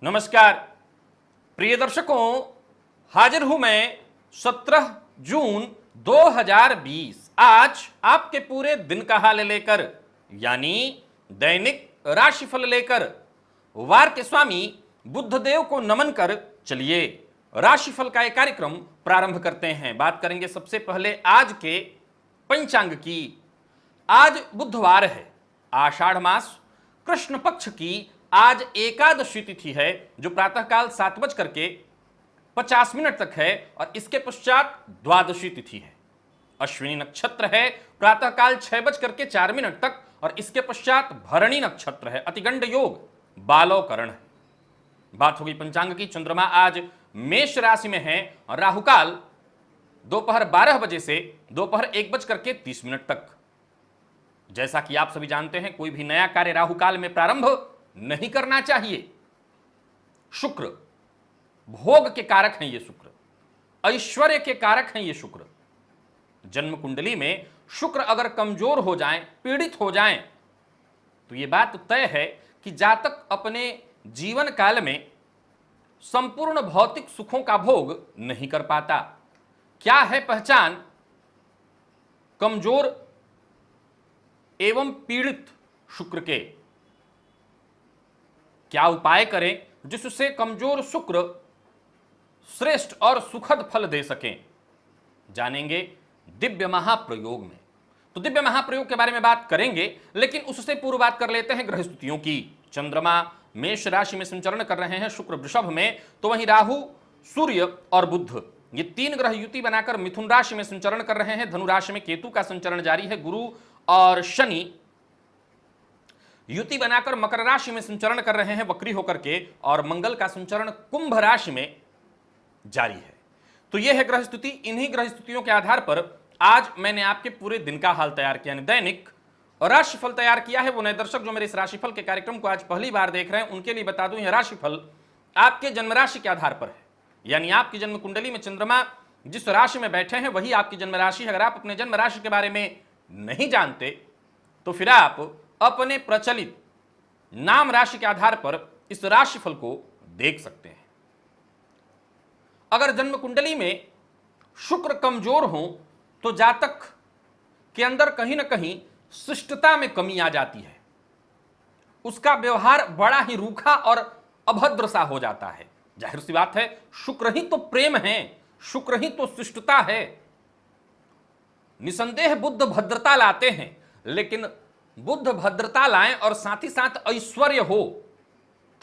नमस्कार प्रिय दर्शकों, हाजिर हूं मैं 17 जून 2020 आज आपके पूरे दिन का हाल लेकर, यानी दैनिक राशिफल लेकर। वार के स्वामी बुद्धदेव को नमन कर चलिए राशिफल का एक कार्यक्रम प्रारंभ करते हैं। बात करेंगे सबसे पहले आज के पंचांग की। आज बुधवार है, आषाढ़ मास कृष्ण पक्ष की आज एकादशी तिथि है, जो प्रातःकाल 7:50 तक है और इसके पश्चात द्वादशी तिथि है। अश्विनी नक्षत्र है, प्रातःकाल 6:04 तक और इसके पश्चात भरणी नक्षत्र है। अतिगंड योग बालोकरण है। बात होगी पंचांग की। चंद्रमा आज मेष राशि में है और राहुकाल दोपहर 12 बजे से दोपहर 1:30 तक। जैसा कि आप सभी जानते हैं, कोई भी नया कार्य राहुकाल में प्रारंभ नहीं करना चाहिए। शुक्र भोग के कारक हैं, ये शुक्र ऐश्वर्य के कारक हैं। ये शुक्र जन्म कुंडली में शुक्र अगर कमजोर हो जाएं, पीड़ित हो जाएं, तो ये बात तय है कि जातक अपने जीवन काल में संपूर्ण भौतिक सुखों का भोग नहीं कर पाता। क्या है पहचान कमजोर एवं पीड़ित शुक्र के? क्या उपाय करें जिससे कमजोर शुक्र श्रेष्ठ और सुखद फल दे सकें? जानेंगे दिव्य महाप्रयोग में। तो दिव्य महाप्रयोग के बारे में बात करेंगे, लेकिन उससे पूर्व बात कर लेते हैं ग्रह स्थितियों की। चंद्रमा मेष राशि में संचरण कर रहे हैं, शुक्र वृषभ में, तो वहीं राहु, सूर्य और बुध ये तीन ग्रह युति बनाकर मिथुन राशि में संचरण कर रहे हैं। धनु राशि में केतु का संचरण जारी है। गुरु और शनि युति बनाकर मकर राशि में संचरण कर रहे हैं वक्री होकर के, और मंगल का संचरण कुंभ राशि में जारी है। तो यह है ग्रह स्थिति। इन्हीं ग्रह स्थितियों के आधार पर आज मैंने आपके पूरे दिन का हाल तैयार किया, यानी दैनिक राशिफल तैयार किया है। वो नए दर्शक जो मेरे इस राशिफल के कार्यक्रम को आज पहली बार देख रहे हैं, उनके लिए बता दूं, यह राशिफल आपके जन्म राशि के आधार पर है, यानी आपकी जन्म कुंडली में चंद्रमा जिस राशि में बैठे हैं वही आपकी जन्म राशि है। अगर आप अपने जन्म राशि के बारे में नहीं जानते तो फिर आप अपने प्रचलित नाम राशि के आधार पर इस राशिफल को देख सकते हैं। अगर जन्म कुंडली में शुक्र कमजोर हो तो जातक के अंदर कहीं ना कहीं शिष्टता में कमी आ जाती है। उसका व्यवहार बड़ा ही रूखा और अभद्र सा हो जाता है। जाहिर सी बात है, शुक्र ही तो प्रेम है, शुक्र ही तो शिष्टता है। निसंदेह बुद्ध भद्रता लाते हैं, लेकिन बुद्ध भद्रता लाएं और साथ ही साथ ऐश्वर्य हो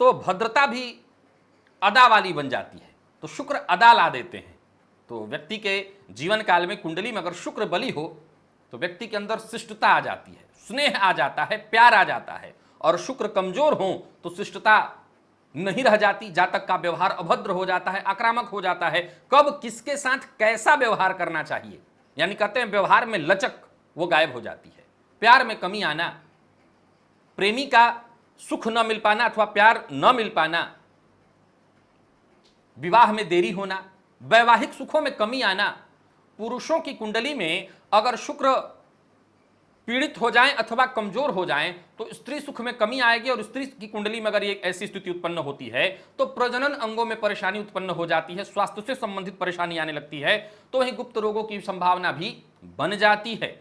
तो भद्रता भी अदा वाली बन जाती है। तो शुक्र अदा ला देते हैं। तो व्यक्ति के जीवन काल में कुंडली में अगर शुक्र बली हो तो व्यक्ति के अंदर शिष्टता आ जाती है, स्नेह आ जाता है, प्यार आ जाता है। और शुक्र कमजोर हो तो शिष्टता नहीं रह जाती, जातक का व्यवहार अभद्र हो जाता है, आक्रामक हो जाता है। कब किसके साथ कैसा व्यवहार करना चाहिए, यानी कहते हैं व्यवहार में लचक वो गायब हो जाती है। प्यार में कमी आना, प्रेमी का सुख न मिल पाना अथवा प्यार न मिल पाना, विवाह में देरी होना, वैवाहिक सुखों में कमी आना। पुरुषों की कुंडली में अगर शुक्र पीड़ित हो जाएं अथवा कमजोर हो जाएं तो स्त्री सुख में कमी आएगी, और स्त्री की कुंडली में अगर ये ऐसी स्थिति उत्पन्न होती है तो प्रजनन अंगों में परेशानी उत्पन्न हो जाती है, स्वास्थ्य से संबंधित परेशानी आने लगती है, तो वहीं गुप्त रोगों की संभावना भी बन जाती है।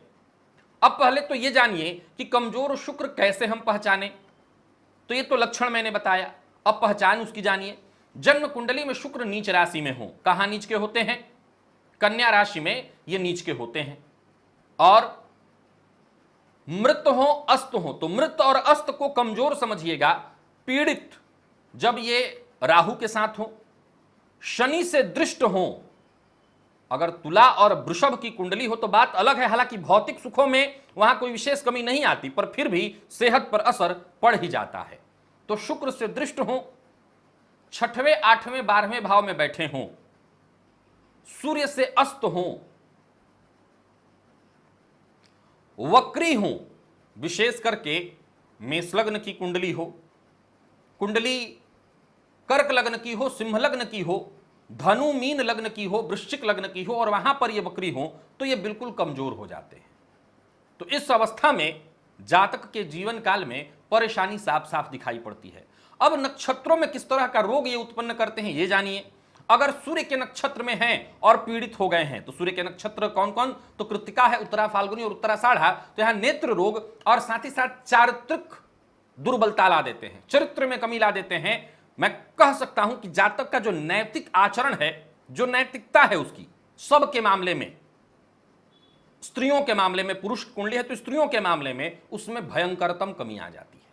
अब पहले तो ये जानिए कि कमजोर शुक्र कैसे हम पहचाने। तो ये तो लक्षण मैंने बताया, अब पहचान उसकी जानिए। जन्म कुंडली में शुक्र नीच राशि में हो। कहां नीच के होते हैं? कन्या राशि में ये नीच के होते हैं। और मृत हो, अस्त हो, तो मृत और अस्त को कमजोर समझिएगा, पीड़ित जब ये राहु के साथ हो, शनि से दृष्ट हो। अगर तुला और वृषभ की कुंडली हो तो बात अलग है, हालांकि भौतिक सुखों में वहां कोई विशेष कमी नहीं आती, पर फिर भी सेहत पर असर पड़ ही जाता है। तो शुक्र से दृष्ट हो, 6वें, 8वें, 12वें भाव में बैठे हों, सूर्य से अस्त हों, वक्री हों, विशेष करके मेष लग्न की कुंडली हो, कुंडली कर्क लग्न की हो, सिंह लग्न की हो, धनु मीन लग्न की हो, वृश्चिक लग्न की हो, और वहां पर ये वक्री हो तो ये बिल्कुल कमजोर हो जाते हैं। तो इस अवस्था में जातक के जीवन काल में परेशानी साफ साफ दिखाई पड़ती है। अब नक्षत्रों में किस तरह का रोग ये उत्पन्न करते हैं ये जानिए। अगर सूर्य के नक्षत्र में हैं और पीड़ित हो गए हैं, तो सूर्य के नक्षत्र कौन कौन, तो कृत्तिका है, उत्तरा फाल्गुनी और उत्तराषाढ़ा, तो यहां नेत्र रोग और साथ ही साथ चारित्रिक दुर्बलता ला देते हैं, चरित्र में कमी ला देते हैं। मैं कह सकता हूं कि जातक का जो नैतिक आचरण है, जो नैतिकता है उसकी, सबके मामले में, स्त्रियों के मामले में, पुरुष कुंडली है तो स्त्रियों के मामले में उसमें भयंकरतम कमी आ जाती है।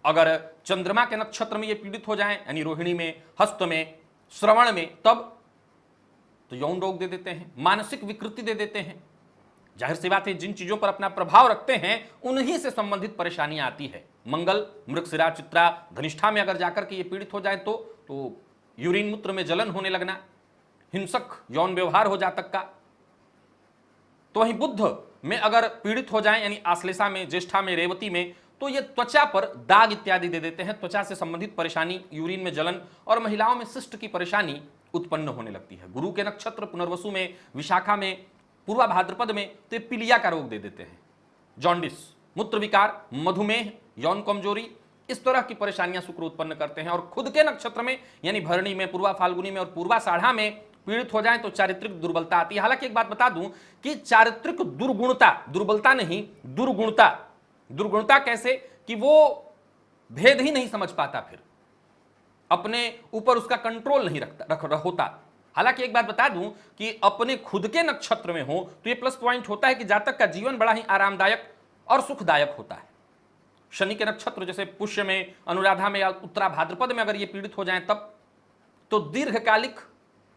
अगर चंद्रमा के नक्षत्र में ये पीड़ित हो जाएं, यानी रोहिणी में, हस्त में, श्रवण में, तब तो यौन रोग दे देते हैं, मानसिक विकृति दे देते हैं। जाहिर सी बात है, जिन चीजों पर अपना प्रभाव रखते हैं उन्हीं से संबंधित परेशानियां आती है। मंगल, मृगशिरा, चित्रा, धनिष्ठा में अगर जाकर के ये पीड़ित हो जाए तो यूरिन मूत्र में जलन होने लगना, हिंसक यौन व्यवहार हो जातक का। तो वहीं बुध में अगर पीड़ित हो जाए, यानी आश्लेषा में, ज्येष्ठा में, रेवती में, तो ये त्वचा पर दाग इत्यादि दे देते हैं, त्वचा से संबंधित परेशानी, यूरिन में जलन और महिलाओं में सिस्ट की परेशानी उत्पन्न होने लगती है। गुरु के नक्षत्र पुनर्वसु में, विशाखा में, पूर्वा भाद्रपद में तो ये पीलिया का रोग दे देते हैं, जॉन्डिस, मूत्र विकार, मधुमेह, यौन कमजोरी, इस तरह की परेशानियां शुक्र उत्पन्न करते हैं। और खुद के नक्षत्र में यानी भरणी में, पूर्वा फाल्गुनी में और पूर्वाषाढ़ा में पीड़ित हो जाए तो चारित्रिक दुर्बलता आती है। हालांकि एक बात बता दूं कि चारित्रिक दुर्गुणता, दुर्बलता नहीं, दुर्गुणता, दुर्गुणता कैसे कि वो भेद ही नहीं समझ पाता, फिर अपने ऊपर उसका कंट्रोल नहीं होता। हालांकि एक बात बता दूं कि अपने खुद के नक्षत्र में हो तो ये प्लस पॉइंट होता है कि जातक का जीवन बड़ा ही आरामदायक और सुखदायक होता है। शनि के नक्षत्र जैसे पुष्य में, अनुराधा में या उत्तरा भाद्रपद में अगर ये पीड़ित हो जाएं तब तो दीर्घकालिक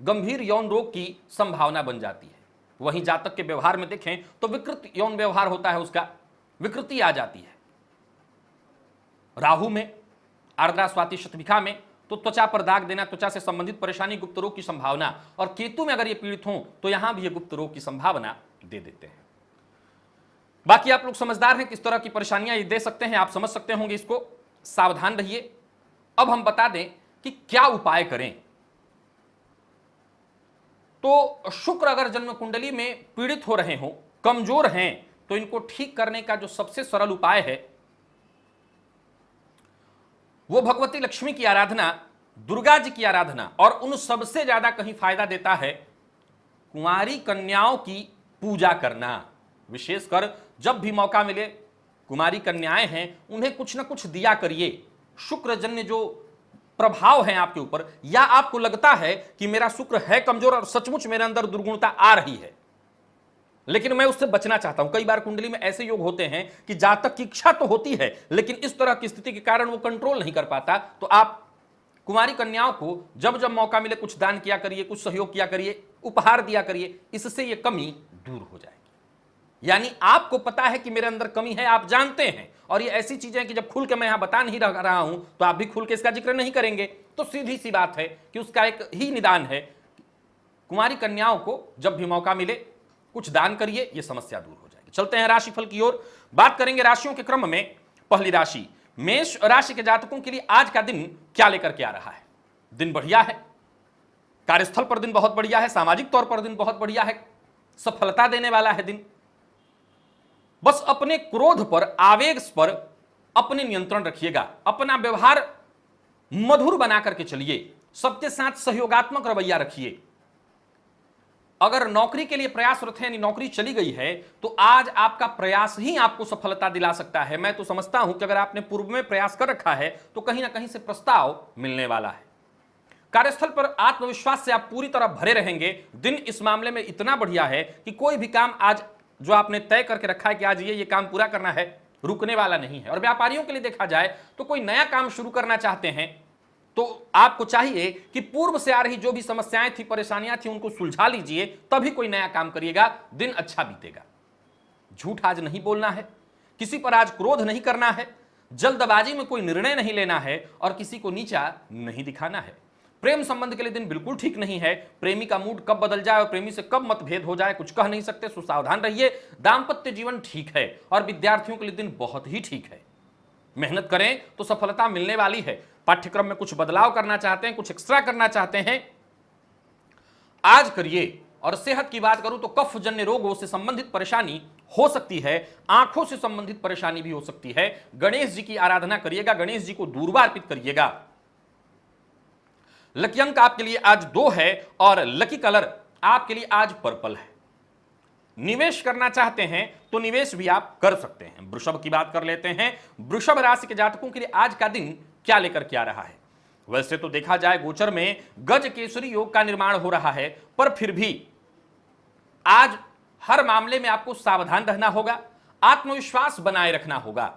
गंभीर यौन रोग की संभावना बन जाती है। वहीं जातक के व्यवहार में देखें तो विकृत यौन व्यवहार होता है, उसका विकृति आ जाती है। राहु में, आर्द्रा, स्वाति, शतभिखा में तो त्वचा पर दाग देना, त्वचा से संबंधित परेशानी, गुप्त रोग की संभावना। और केतु में अगर ये पीड़ित हों तो यहां भी ये गुप्त रोग की संभावना दे देते हैं। बाकी आप लोग समझदार हैं, किस तरह की परेशानियां ये दे सकते हैं, आप समझ सकते होंगे, इसको सावधान रहिए। अब हम बता दें कि क्या उपाय करें। तो शुक्र अगर जन्म कुंडली में पीड़ित हो रहे हो, कमजोर हैं, तो इनको ठीक करने का जो सबसे सरल उपाय है वो भगवती लक्ष्मी की आराधना, दुर्गा जी की आराधना, और उन सबसे ज्यादा कहीं फायदा देता है कुंवारी कन्याओं की पूजा करना। विशेषकर जब भी मौका मिले, कुमारी कन्याएं हैं उन्हें कुछ ना कुछ दिया करिए। शुक्रजन्य जो प्रभाव है आपके ऊपर, या आपको लगता है कि मेरा शुक्र है कमजोर और सचमुच मेरे अंदर दुर्गुणता आ रही है लेकिन मैं उससे बचना चाहता हूं। कई बार कुंडली में ऐसे योग होते हैं कि जातक की इच्छा तो होती है लेकिन इस तरह की स्थिति के कारण वो कंट्रोल नहीं कर पाता, तो आप कुमारी कन्याओं को जब जब मौका मिले कुछ दान किया करिए, कुछ सहयोग किया करिए, उपहार दिया करिए, इससे ये कमी दूर हो जाएगी। यानी आपको पता है कि मेरे अंदर कमी है, आप जानते हैं, और ये ऐसी चीजें हैं कि जब खुल के मैं यहां बता नहीं रहा हूं तो आप भी खुल के इसका जिक्र नहीं करेंगे, तो सीधी सी बात है कि उसका एक ही निदान है, कुमारी कन्याओं को जब भी मौका मिले कुछ दान करिए, यह समस्या दूर हो जाएगी। चलते हैं राशिफल की ओर, बात करेंगे राशियों के क्रम में। पहली राशि मेष राशि के जातकों के लिए आज का दिन क्या लेकर के आ रहा है। दिन बढ़िया है, कार्यस्थल पर दिन बहुत बढ़िया है, सामाजिक तौर पर दिन बहुत बढ़िया है, सफलता देने वाला है दिन। बस अपने क्रोध पर, आवेग पर अपने नियंत्रण रखिएगा, अपना व्यवहार मधुर बना करके चलिए, सबके साथ सहयोगात्मक रवैया रखिए। अगर नौकरी के लिए प्रयासरत है, यानी नौकरी चली गई है, तो आज आपका प्रयास ही आपको सफलता दिला सकता है। मैं तो समझता हूं कि अगर आपने पूर्व में प्रयास कर रखा है तो कहीं ना कहीं से प्रस्ताव मिलने वाला है। कार्यस्थल पर आत्मविश्वास से आप पूरी तरह भरे रहेंगे। दिन इस मामले में इतना बढ़िया है कि कोई भी काम आज जो आपने तय करके रखा है कि आज ये काम पूरा करना है, रुकने वाला नहीं है। और व्यापारियों के लिए देखा जाए तो कोई नया काम शुरू करना चाहते हैं तो आपको चाहिए कि पूर्व से आ रही जो भी समस्याएं थी, परेशानियां थी, उनको सुलझा लीजिए, तभी कोई नया काम करिएगा, दिन अच्छा बीतेगा। झूठ आज नहीं बोलना है, किसी पर आज क्रोध नहीं करना है, जल्दबाजी में कोई निर्णय नहीं लेना है और किसी को नीचा नहीं दिखाना है। प्रेम संबंध के लिए दिन बिल्कुल ठीक नहीं है। प्रेमी का मूड कब बदल जाए और प्रेमी से कब मतभेद हो जाए कुछ कह नहीं सकते, सो सावधान रहिए। दाम्पत्य जीवन ठीक है और विद्यार्थियों के लिए दिन बहुत ही ठीक है। मेहनत करें तो सफलता मिलने वाली है। पाठ्यक्रम में कुछ बदलाव करना चाहते हैं, कुछ एक्स्ट्रा करना चाहते हैं, आज करिए। और सेहत की बात करूं तो कफ जन्य रोगों से संबंधित परेशानी हो सकती है, आंखों से संबंधित परेशानी भी हो सकती है। गणेश जी की आराधना करिएगा, गणेश जी को दूर्वा अर्पित करिएगा। लकी अंक आपके लिए आज 2 है और लकी कलर आपके लिए आज पर्पल है। निवेश करना चाहते हैं तो निवेश भी आप कर सकते हैं। वृषभ की बात कर लेते हैं। वृषभ राशि के जातकों के लिए आज का दिन क्या लेकर के आ रहा है? वैसे तो देखा जाए गोचर में गज केसरी योग का निर्माण हो रहा है, पर फिर भी आज हर मामले में आपको सावधान रहना होगा, आत्मविश्वास बनाए रखना होगा।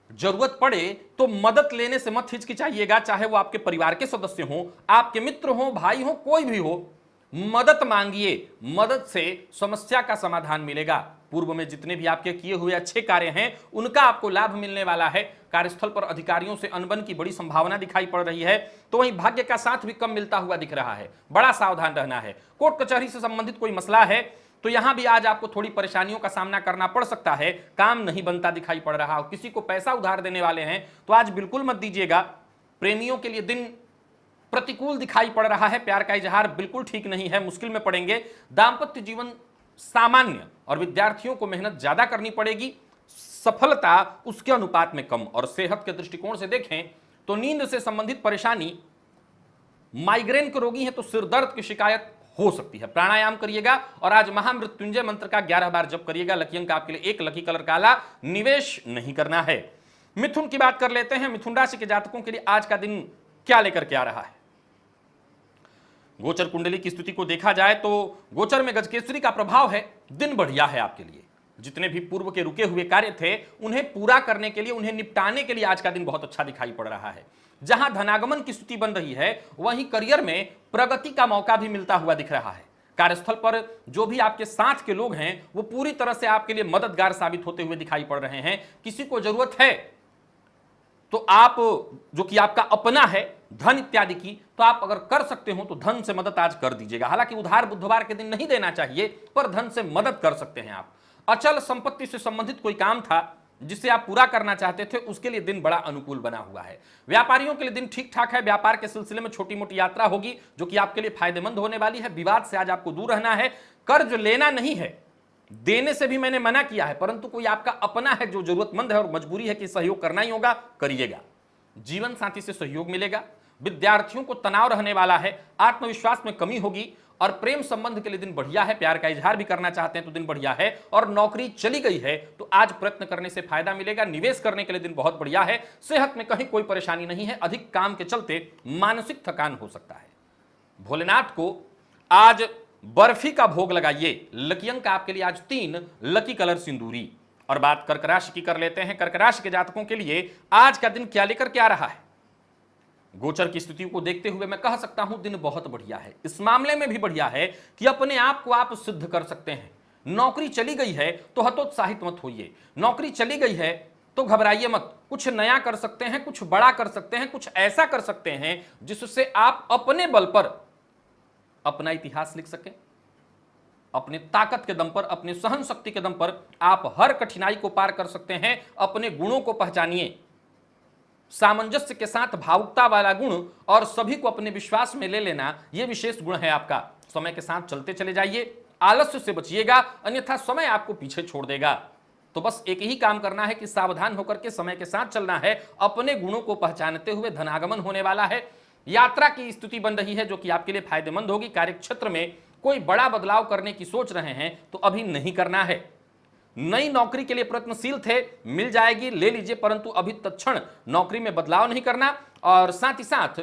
जरूरत पड़े तो मदद लेने से मत हिचकिचाइएगा, चाहे वो आपके परिवार के सदस्य हों, आपके मित्र हों, भाई हों, कोई भी हो, मदद मांगिए। मदद से समस्या का समाधान मिलेगा। पूर्व में जितने भी आपके किए हुए अच्छे कार्य हैं उनका आपको लाभ मिलने वाला है। कार्यस्थल पर अधिकारियों से अनबन की बड़ी संभावना दिखाई पड़ रही है, तो वहीं भाग्य का साथ भी कम मिलता हुआ दिख रहा है। बड़ा सावधान रहना है। कोर्ट कचहरी से संबंधित कोई मसला है तो यहां भी आज आपको थोड़ी परेशानियों का सामना करना पड़ सकता है। काम नहीं बनता दिखाई पड़ रहा, और किसी को पैसा उधार देने वाले हैं तो आज बिल्कुल मत दीजिएगा। प्रेमियों के लिए दिन प्रतिकूल दिखाई पड़ रहा है, प्यार का इजहार बिल्कुल ठीक नहीं है, मुश्किल में पड़ेंगे। दाम्पत्य जीवन सामान्य, और विद्यार्थियों को मेहनत ज्यादा करनी पड़ेगी, सफलता उसके अनुपात में कम। और सेहत के दृष्टिकोण से देखें तो नींद से संबंधित परेशानी, माइग्रेन के रोगी हैं तो सिर दर्द की शिकायत हो सकती है। प्राणायाम करिएगा और आज महामृत्युंजय मंत्र का 11 बार जप करिएगा। लकी अंक आपके लिए 1, लकी कलर काला, निवेश नहीं करना है। मिथुन की बात कर लेते हैं। मिथुन राशि के जातकों के लिए आज का दिन क्या लेकर के आ रहा है? गोचर कुंडली की स्थिति को देखा जाए तो गोचर में गजकेसरी का प्रभाव है। दिन बढ़िया है आपके लिए। जितने भी पूर्व के रुके हुए कार्य थे उन्हें पूरा करने के लिए, उन्हें निपटाने के लिए आज का दिन बहुत अच्छा दिखाई पड़ रहा है। जहां धनागमन की स्थिति बन रही है वहीं करियर में प्रगति का मौका भी मिलता हुआ दिख रहा है। कार्यस्थल पर जो भी आपके साथ के लोग हैं वो पूरी तरह से आपके लिए मददगार साबित होते हुए दिखाई पड़ रहे हैं। किसी को जरूरत है तो आप, जो कि आपका अपना है, धन इत्यादि की, तो आप अगर कर सकते हो तो धन से मदद आज कर दीजिएगा। हालांकि उधार बुधवार के दिन नहीं देना चाहिए, पर धन से मदद कर सकते हैं आप। अचल संपत्ति से संबंधित कोई काम था जिसे आप पूरा करना चाहते थे, उसके लिए दिन बड़ा अनुकूल बना हुआ है। व्यापारियों के लिए दिन ठीक ठाक है। व्यापार के सिलसिले में छोटी मोटी यात्रा होगी जो कि आपके लिए फायदेमंद होने वाली है। विवाद से आज आपको दूर रहना है। कर्ज लेना नहीं है, देने से भी मैंने मना किया है, परंतु कोई आपका अपना है जो जरूरतमंद है और मजबूरी है कि सहयोग करना ही होगा, करिएगा। जीवन साथी से सहयोग मिलेगा। विद्यार्थियों को तनाव रहने वाला है, आत्मविश्वास में कमी होगी। और प्रेम संबंध के लिए दिन बढ़िया है। प्यार का इजहार भी करना चाहते हैं तो दिन बढ़िया है। और नौकरी चली गई है तो आज प्रयत्न करने से फायदा मिलेगा। निवेश करने के लिए दिन बहुत बढ़िया है। सेहत में कहीं कोई परेशानी नहीं है। अधिक काम के चलते मानसिक थकान हो सकता है। भोलेनाथ को आज बर्फी का भोग लगाइए। लकी अंक आपके लिए आज 3, लकी कलर सिंदूरी। और बात कर्क राशि की कर लेते हैं। कर्क राशि के जातकों के लिए आज का दिन क्या लेकर के आ रहा है? गोचर की स्थितियों को देखते हुए मैं कह सकता हूं दिन बहुत बढ़िया है। इस मामले में भी बढ़िया है कि अपने आप को आप सिद्ध कर सकते हैं। नौकरी चली गई है तो हतोत्साहित मत होइए। नौकरी चली गई है तो घबराइए मत। कुछ नया कर सकते हैं, कुछ बड़ा कर सकते हैं, कुछ ऐसा कर सकते हैं जिससे आप अपने बल पर अपना इतिहास लिख सकें। अपने ताकत के दम पर, अपने सहन शक्ति के दम पर आप हर कठिनाई को पार कर सकते हैं। अपने गुणों को पहचानिए, सामंजस्य के साथ भावुकता वाला गुण और सभी को अपने विश्वास में ले लेना, यह विशेष गुण है आपका। समय के साथ चलते चले जाइए, आलस्य से बचिएगा, अन्यथा समय आपको पीछे छोड़ देगा। तो बस एक ही काम करना है कि सावधान होकर के समय के साथ चलना है। अपने गुणों को पहचानते हुए धनागमन होने वाला है। यात्रा की स्थिति बन रही है जो कि आपके लिए फायदेमंद होगी। कार्यक्षेत्र में कोई बड़ा बदलाव करने की सोच रहे हैं तो अभी नहीं करना है। नई नौकरी के लिए प्रयत्नशील थे, मिल जाएगी, ले लीजिए, परंतु अभी तत्क्षण नौकरी में बदलाव नहीं करना। और साथ ही साथ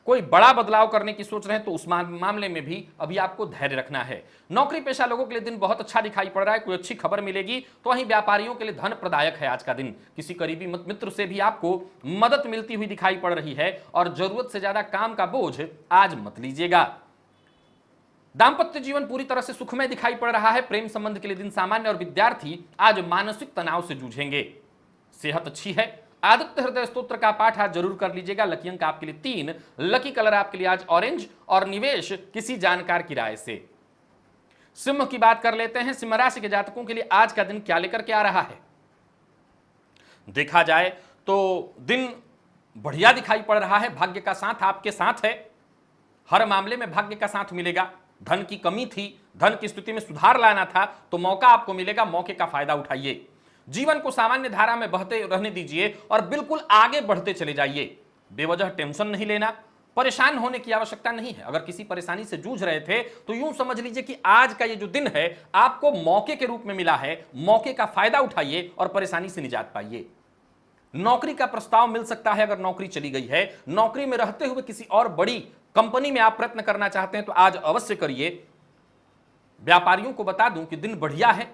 कोई बड़ा बदलाव करने की सोच रहे हैं तो उस मामले में भी अभी आपको धैर्य रखना है। नौकरी पेशा लोगों के लिए दिन बहुत अच्छा दिखाई पड़ रहा है। कोई अच्छी खबर मिलेगी। तो वहीं व्यापारियों के लिए धन प्रदायक है आज का दिन। किसी करीबी मित्र से भी आपको मदद मिलती हुई दिखाई पड़ रही है। और जरूरत से ज्यादा काम का बोझ आज मत लीजिएगा। दाम्पत्य जीवन पूरी तरह से सुखमय दिखाई पड़ रहा है। प्रेम संबंध के लिए दिन सामान्य और विद्यार्थी आज मानसिक तनाव से जूझेंगे। सेहत अच्छी है। आदित्य हृदय स्तोत्र का पाठ आज जरूर कर लीजिएगा। लकी अंक आपके लिए 3, लकी कलर आपके लिए आज ऑरेंज। और निवेश किसी जानकार की राय से। सिंह की बात कर लेते हैं। सिंह राशि के जातकों के लिए आज का दिन क्या लेकर के आ रहा है? देखा जाए तो दिन बढ़िया दिखाई पड़ रहा है। भाग्य का साथ आपके साथ है। हर मामले में भाग्य का साथ मिलेगा। धन की कमी थी, धन की स्थिति में सुधार लाना था, तो मौका आपको मिलेगा, मौके का फायदा उठाइए। जीवन को सामान्य धारा में बहते रहने दीजिए और बिल्कुल आगे बढ़ते चले जाइए। बेवजह टेंशन नहीं लेना, परेशान होने की आवश्यकता नहीं है। अगर किसी परेशानी से जूझ रहे थे तो यूं समझ लीजिए कि आज का ये जो दिन है आपको मौके के रूप में मिला है, मौके का फायदा उठाइए और परेशानी से निजात पाइए। नौकरी का प्रस्ताव मिल सकता है, अगर नौकरी चली गई है, नौकरी में रहते हुए किसी और बड़ी कंपनी में आप प्रयत्न करना चाहते हैं तो आज अवश्य करिए। व्यापारियों को बता दूं कि दिन बढ़िया है,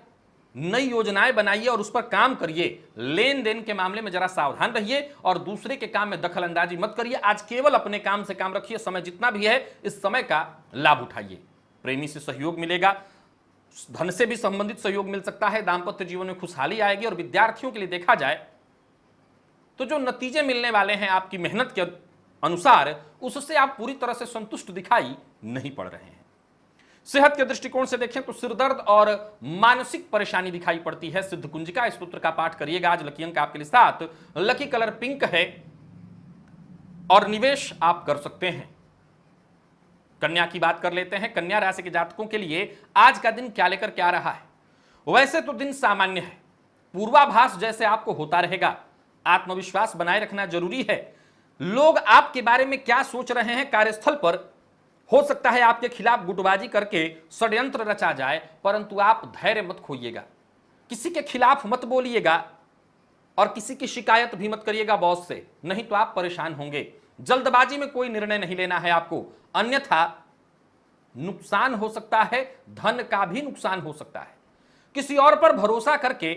नई योजनाएं बनाइए और उस पर काम करिए। लेन देन के मामले में जरा सावधान रहिए और दूसरे के काम में दखल अंदाजी मत करिए। आज केवल अपने काम से काम रखिए, समय जितना भी है इस समय का लाभ उठाइए। प्रेमी से सहयोग मिलेगा, धन से भी संबंधित सहयोग मिल सकता है, दाम्पत्य जीवन में खुशहाली आएगी। और विद्यार्थियों के लिए देखा जाए तो जो नतीजे मिलने वाले हैं आपकी मेहनत के अनुसार, उससे आप पूरी तरह से संतुष्ट दिखाई नहीं पड़ रहे हैं। सेहत के दृष्टिकोण से देखें तो सिरदर्द और मानसिक परेशानी दिखाई पड़ती है। सिद्ध कुंजिका स्तोत्र का पाठ करिएगा। आज लकी अंक आपके लिए 7, लकी कलर पिंक है और निवेश आप कर सकते हैं। कन्या की बात कर लेते हैं। कन्या राशि के जातकों के लिए आज का दिन क्या लेकर क्या रहा है? वैसे तो दिन सामान्य है, पूर्वाभास जैसे आपको होता रहेगा। आत्मविश्वास बनाए रखना जरूरी है। लोग आपके बारे में क्या सोच रहे हैं कार्यस्थल पर, हो सकता है आपके खिलाफ गुटबाजी करके षड्यंत्र रचा जाए, परंतु आप धैर्य मत खोइएगा। किसी के खिलाफ मत बोलिएगा और किसी की शिकायत भी मत करिएगा बॉस से, नहीं तो आप परेशान होंगे। जल्दबाजी में कोई निर्णय नहीं लेना है आपको, अन्यथा नुकसान हो सकता है, धन का भी नुकसान हो सकता है। किसी और पर भरोसा करके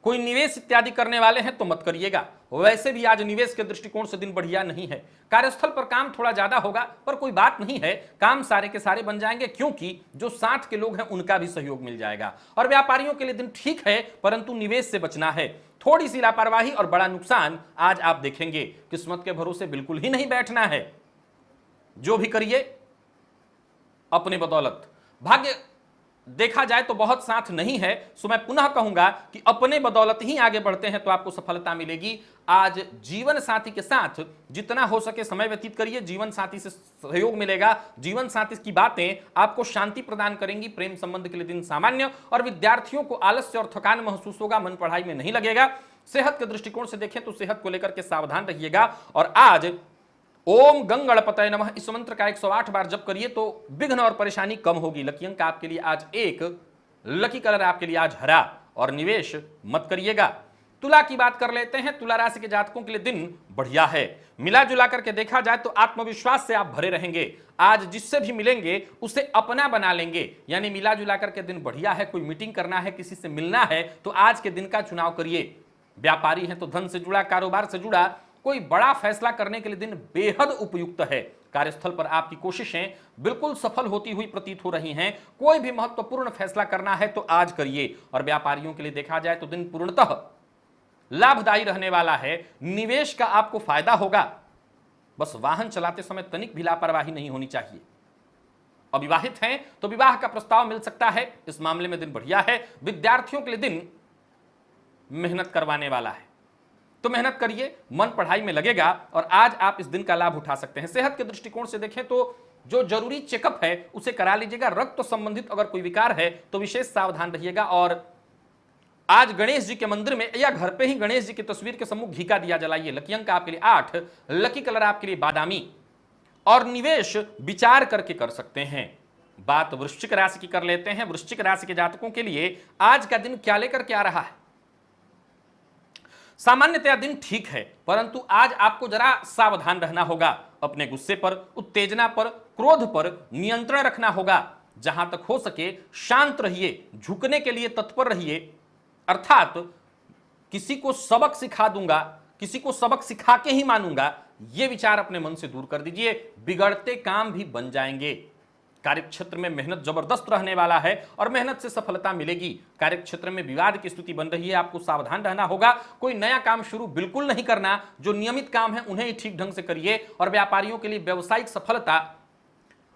कोई निवेश इत्यादि करने वाले हैं तो मत करिएगा। वैसे भी आज निवेश के दृष्टिकोण से दिन बढ़िया नहीं है। कार्यस्थल पर काम थोड़ा ज्यादा होगा, पर कोई बात नहीं है, काम सारे के सारे बन जाएंगे, क्योंकि जो साथ के लोग हैं उनका भी सहयोग मिल जाएगा। और व्यापारियों के लिए दिन ठीक है, परंतु निवेश से बचना है। थोड़ी सी लापरवाही और बड़ा नुकसान आज आप देखेंगे। किस्मत के भरोसे बिल्कुल ही नहीं बैठना है, जो भी करिए अपने बदौलत। भाग्य देखा जाए तो बहुत साथ नहीं है, सो मैं पुनः कहूंगा कि अपने बदौलत ही आगे बढ़ते हैं तो आपको सफलता मिलेगी। आज जीवन साथी के साथ जितना हो सके समय व्यतीत करिए, जीवन साथी से सहयोग मिलेगा, जीवन साथी की बातें आपको शांति प्रदान करेंगी। प्रेम संबंध के लिए दिन सामान्य और विद्यार्थियों को आलस्य और थकान महसूस होगा, मन पढ़ाई में नहीं लगेगा। सेहत के दृष्टिकोण से देखें तो सेहत को लेकर के सावधान रहिएगा। और आज ओम गंगणपतये नमः इस मंत्र का 108 बार जप करिए तो विघ्न और परेशानी कम होगी। लकी अंक आपके लिए आज 1, लकी कलर आपके लिए आज हरा और निवेश मत करिएगा। तुला की बात कर लेते हैं। तुला राशि के जातकों के लिए दिन बढ़िया है। मिला जुला करके देखा जाए तो आत्मविश्वास से आप भरे रहेंगे। आज जिससे भी मिलेंगे उसे अपना बना लेंगे, यानी मिला जुला करके दिन बढ़िया है। कोई मीटिंग करना है, किसी से मिलना है तो आज के दिन का चुनाव करिए। व्यापारी हैं तो धन से जुड़ा, कारोबार से जुड़ा कोई बड़ा फैसला करने के लिए दिन बेहद उपयुक्त है। कार्यस्थल पर आपकी कोशिशें बिल्कुल सफल होती हुई प्रतीत हो रही हैं। कोई भी महत्वपूर्ण फैसला करना है तो आज करिए। और व्यापारियों के लिए देखा जाए तो दिन पूर्णतः लाभदायी रहने वाला है। निवेश का आपको फायदा होगा, बस वाहन चलाते समय तनिक भी लापरवाही नहीं होनी चाहिए। अविवाहित हैं तो विवाह का प्रस्ताव मिल सकता है, इस मामले में दिन बढ़िया है। विद्यार्थियों के लिए दिन मेहनत करवाने वाला है, तो मेहनत करिए, मन पढ़ाई में लगेगा और आज आप इस दिन का लाभ उठा सकते हैं। सेहत के दृष्टिकोण से देखें तो जो जरूरी चेकअप है उसे करा लीजिएगा। रक्त संबंधित अगर कोई विकार है तो विशेष सावधान रहिएगा। और आज गणेश जी के मंदिर में या घर पे ही गणेश जी की तस्वीर के सम्मुख घी का दिया जलाइए। लकी अंक आपके लिए 8, लकी कलर आपके लिए बादामी और निवेश विचार करके कर सकते हैं। बात वृश्चिक राशि की कर लेते हैं। वृश्चिक राशि के जातकों के लिए आज का दिन क्या लेकर के आ रहा है? सामान्यतया दिन ठीक है, परंतु आज आपको जरा सावधान रहना होगा। अपने गुस्से पर, उत्तेजना पर, क्रोध पर नियंत्रण रखना होगा। जहां तक हो सके शांत रहिए, झुकने के लिए तत्पर रहिए। अर्थात किसी को सबक सिखा दूंगा, किसी को सबक सिखा के ही मानूंगा, यह विचार अपने मन से दूर कर दीजिए। बिगड़ते काम भी बन जाएंगे। कार्यक्षेत्र में मेहनत जबरदस्त रहने वाला है और मेहनत से सफलता मिलेगी। कार्यक्षेत्र में विवाद की स्थिति बन रही है, आपको सावधान रहना होगा। कोई नया काम शुरू बिल्कुल नहीं करना, जो नियमित काम है उन्हें ही ठीक ढंग से करिए। और व्यापारियों के लिए व्यवसायिक सफलता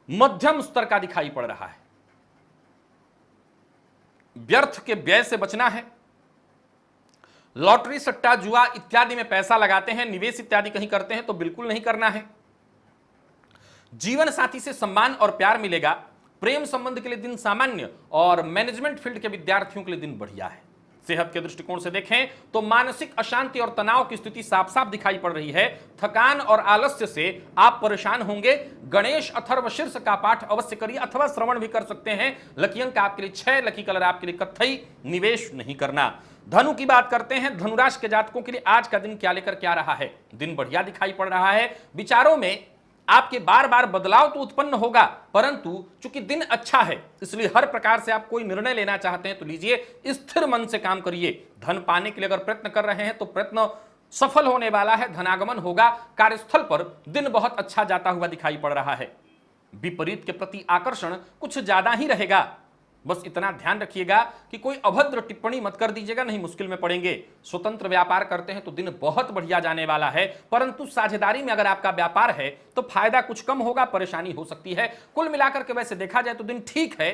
मध्यम स्तर का दिखाई पड़ रहा है। व्यर्थ के व्यय से बचना है। लॉटरी, सट्टा, जुआ इत्यादि में पैसा लगाते हैं, निवेश इत्यादि कहीं करते हैं तो बिल्कुल नहीं करना है। जीवन साथी से सम्मान और प्यार मिलेगा। प्रेम संबंध के लिए दिन सामान्य और मैनेजमेंट फील्ड के विद्यार्थियों के लिए दिन बढ़िया है। सेहत के दृष्टिकोण से देखें तो मानसिक अशांति और तनाव की स्थिति साफ साफ दिखाई पड़ रही है। थकान और आलस्य से आप परेशान होंगे। गणेश अथर्वशीर्ष का पाठ अवश्य करिए अथवा श्रवण भी कर सकते हैं। लकी अंक आपके लिए 6, लकी कलर आपके लिए कत्थई, निवेश नहीं करना। धनु की बात करते हैं। धनुराशि के जातकों के लिए आज का दिन क्या लेकर क्या रहा है? दिन बढ़िया दिखाई पड़ रहा है। विचारों में आपके बार बार बदलाव तो उत्पन्न होगा, परंतु चूंकि दिन अच्छा है इसलिए हर प्रकार से आप कोई निर्णय लेना चाहते हैं तो लीजिए, स्थिर मन से काम करिए। धन पाने के लिए अगर प्रयत्न कर रहे हैं तो प्रयत्न सफल होने वाला है, धनागमन होगा। कार्यस्थल पर दिन बहुत अच्छा जाता हुआ दिखाई पड़ रहा है। विपरीत के प्रति आकर्षण कुछ ज्यादा ही रहेगा। बस इतना ध्यान रखिएगा कि कोई अभद्र टिप्पणी मत कर दीजिएगा, नहीं मुश्किल में पड़ेंगे। स्वतंत्र व्यापार करते हैं तो दिन बहुत बढ़िया जाने वाला है, परंतु साझेदारी में अगर आपका व्यापार है तो फायदा कुछ कम होगा, परेशानी हो सकती है। कुल मिलाकर के वैसे देखा जाए तो दिन ठीक है।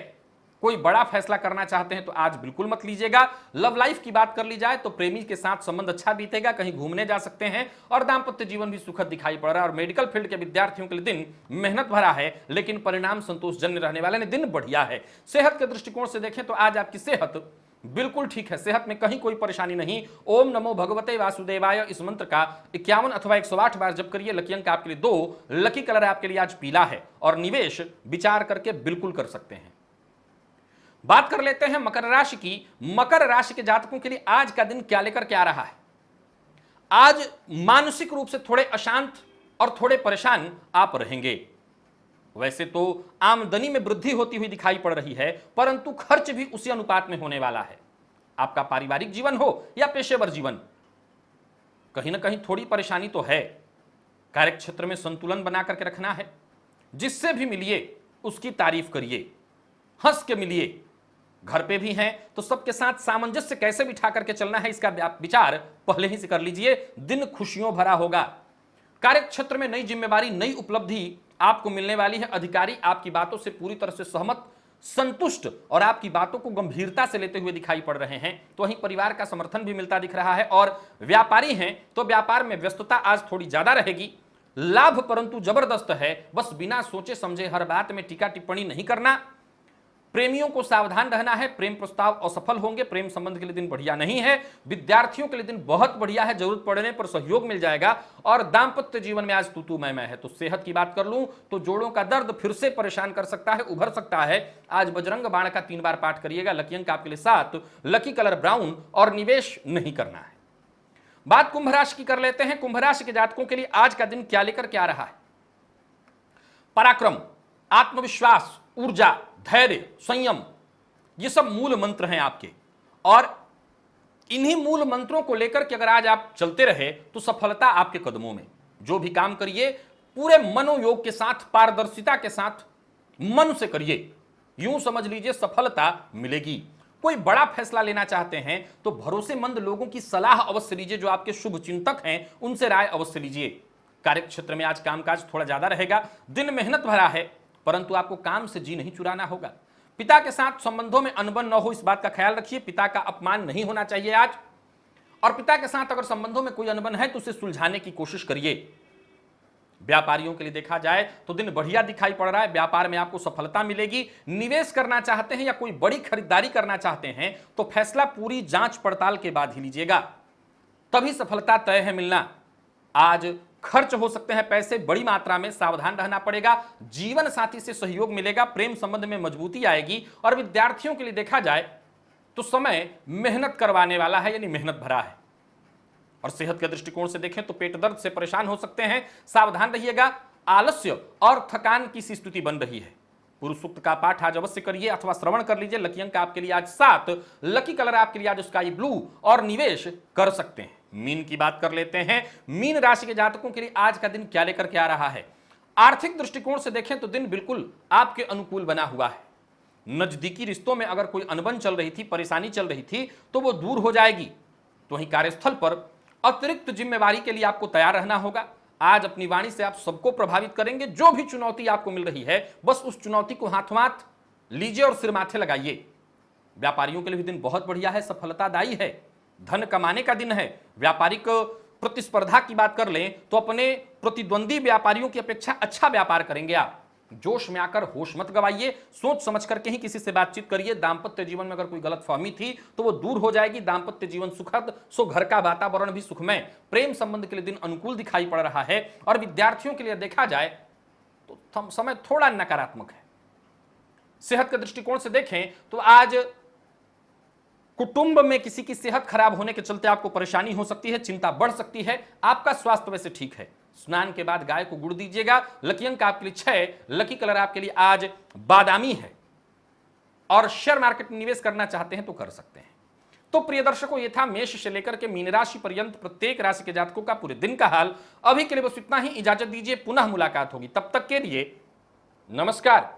कोई बड़ा फैसला करना चाहते हैं तो आज बिल्कुल मत लीजिएगा। लव लाइफ की बात कर ली जाए तो प्रेमी के साथ संबंध अच्छा बीतेगा, कहीं घूमने जा सकते हैं और दाम्पत्य जीवन भी सुखद दिखाई पड़ रहा है। और मेडिकल फील्ड के विद्यार्थियों के लिए दिन मेहनत भरा है, लेकिन परिणाम संतोषजन्य रहने वाले, दिन बढ़िया है। सेहत के दृष्टिकोण से देखें तो आज आपकी सेहत बिल्कुल ठीक है, सेहत में कहीं कोई परेशानी नहीं। ओम नमो भगवते वासुदेवाय इस मंत्र का 51 अथवा 108 बार जप करिए। लकी अंक आपके लिए 2, लकी कलर आपके लिए आज पीला है और निवेश विचार करके बिल्कुल कर सकते हैं। बात कर लेते हैं मकर राशि की। मकर राशि के जातकों के लिए आज का दिन क्या लेकर क्या रहा है? आज मानसिक रूप से थोड़े अशांत और थोड़े परेशान आप रहेंगे। वैसे तो आमदनी में वृद्धि होती हुई दिखाई पड़ रही है, परंतु खर्च भी उसी अनुपात में होने वाला है। आपका पारिवारिक जीवन हो या पेशेवर जीवन, कहीं ना कहीं थोड़ी परेशानी तो है। कार्यक्षेत्र में संतुलन बना करके रखना है। जिससे भी मिलिए उसकी तारीफ करिए, हंस के मिलिए। घर पे भी हैं तो सबके साथ सामंजस्य कैसे बिठा करके चलना है इसका विचार पहले ही से कर लीजिए। दिन खुशियों भरा होगा। कार्यक्षेत्र में नई जिम्मेवारी, नई उपलब्धि आपको मिलने वाली है। अधिकारी आपकी बातों से पूरी तरह से सहमत, संतुष्ट और आपकी बातों को गंभीरता से लेते हुए दिखाई पड़ रहे हैं। तो वहीं परिवार का समर्थन भी मिलता दिख रहा है। और व्यापारी हैं तो व्यापार में व्यस्तता आज थोड़ी ज्यादा रहेगी। लाभ परंतु जबरदस्त है। बस बिना सोचे समझे हर बात में टीका टिप्पणी नहीं करना। प्रेमियों को सावधान रहना है, प्रेम प्रस्ताव असफल होंगे। प्रेम संबंध के लिए दिन बढ़िया नहीं है। विद्यार्थियों के लिए दिन बहुत बढ़िया है, जरूरत पड़ने पर सहयोग मिल जाएगा। और दाम्पत्य जीवन में आज तू मैं है। तो सेहत की बात कर लूं तो जोड़ों का दर्द फिर से परेशान कर सकता है, उभर सकता है। आज बजरंग बाण का 3 बार पाठ करिएगा। लकी अंक आपके लिए 7, लकी कलर ब्राउन और निवेश नहीं करना है। बात कुंभ राशि की कर लेते हैं। कुंभ राशि के जातकों के लिए आज का दिन क्या लेकर क्या रहा है? पराक्रम, आत्मविश्वास, ऊर्जा, धैर्य, संयम, ये सब मूल मंत्र हैं आपके। और इन्हीं मूल मंत्रों को लेकर के अगर आज आप चलते रहे तो सफलता आपके कदमों में। जो भी काम करिए पूरे मनोयोग के साथ, पारदर्शिता के साथ, मन से करिए। यूं समझ लीजिए सफलता मिलेगी। कोई बड़ा फैसला लेना चाहते हैं तो भरोसेमंद लोगों की सलाह अवश्य लीजिए। जो आपके शुभ चिंतक हैं उनसे राय अवश्य लीजिए। कार्यक्षेत्र में आज कामकाज थोड़ा ज्यादा रहेगा। दिन मेहनत भरा है, परंतु आपको काम से जी नहीं चुराना होगा। पिता के साथ संबंधों में अनबन न हो, इस बात का ख्याल रखिए। पिता का अपमान नहीं होना चाहिए आज। और पिता के साथ अगर संबंधों में कोई अनबन है तो उसे सुलझाने की कोशिश करिए। व्यापारियों के लिए देखा जाए तो दिन बढ़िया दिखाई पड़ रहा है। व्यापार में आपको सफलता मिलेगी। निवेश करना चाहते हैं या कोई बड़ी खरीदारी करना चाहते हैं तो फैसला पूरी जांच पड़ताल के बाद ही लीजिएगा, तभी सफलता तय है मिलना। आज खर्च हो सकते हैं पैसे बड़ी मात्रा में, सावधान रहना पड़ेगा। जीवन साथी से सहयोग मिलेगा, प्रेम संबंध में मजबूती आएगी। और विद्यार्थियों के लिए देखा जाए तो समय मेहनत करवाने वाला है, यानी मेहनत भरा है। और सेहत के दृष्टिकोण से देखें तो पेट दर्द से परेशान हो सकते हैं, सावधान रहिएगा। आलस्य और थकान की सी स्थिति बन रही है। पुरुष सूक्त का पाठ आज अवश्य करिए अथवा श्रवण कर लीजिए। लकी अंक आपके लिए आज 7, लकी कलर आपके लिए आज स्काई ब्लू और निवेश कर सकते हैं। मीन की बात कर लेते हैं। मीन राशि के जातकों के लिए आज का दिन क्या लेकर के आ रहा है? आर्थिक दृष्टिकोण से देखें तो दिन बिल्कुल आपके अनुकूल बना हुआ है। नजदीकी रिश्तों में अगर कोई अनबन चल रही थी, परेशानी चल रही थी तो वो दूर हो जाएगी। तो वहीं कार्यस्थल पर अतिरिक्त जिम्मेवारी के लिए आपको तैयार रहना होगा। आज अपनी वाणी से आप सबको प्रभावित करेंगे। जो भी चुनौती आपको मिल रही है बस उस चुनौती को हाथों हाथ लीजिए और सिर माथे लगाइए। व्यापारियों के लिए भी दिन बहुत बढ़िया है, सफलतादायी है। धन कमाने का दिन है। व्यापारिक प्रतिस्पर्धा की बात कर लें तो अपने प्रतिद्वंदी व्यापारियों की अपेक्षा अच्छा व्यापार करेंगे आप। जोश में आकर होश मत गवाइए, सोच समझ करके ही किसी से बातचीत करिए। दांपत्य जीवन में अगर कोई गलतफहमी थी तो वो दूर हो जाएगी। दांपत्य जीवन सुखद, सो घर का वातावरण भी सुखमय। प्रेम संबंध के लिए दिन अनुकूल दिखाई पड़ रहा है और विद्यार्थियों के लिए देखा जाए तो समय थोड़ा नकारात्मक है। सेहत के दृष्टिकोण से देखें तो आज कुटुंब में किसी की सेहत खराब होने के चलते आपको परेशानी हो सकती है, चिंता बढ़ सकती है। आपका स्वास्थ्य वैसे ठीक है। स्नान के बाद गाय को गुड़ दीजिएगा। लकी अंक आपके लिए 6, लकी कलर आपके लिए आज बादामी है और शेयर मार्केट में निवेश करना चाहते हैं तो कर सकते हैं। तो प्रिय दर्शकों, ये था मेष से लेकर के मीन राशि पर्यंत प्रत्येक राशि के जातकों का पूरे दिन का हाल। अभी के लिए बस इतना ही, इजाजत दीजिए, पुनः मुलाकात होगी। तब तक के लिए नमस्कार।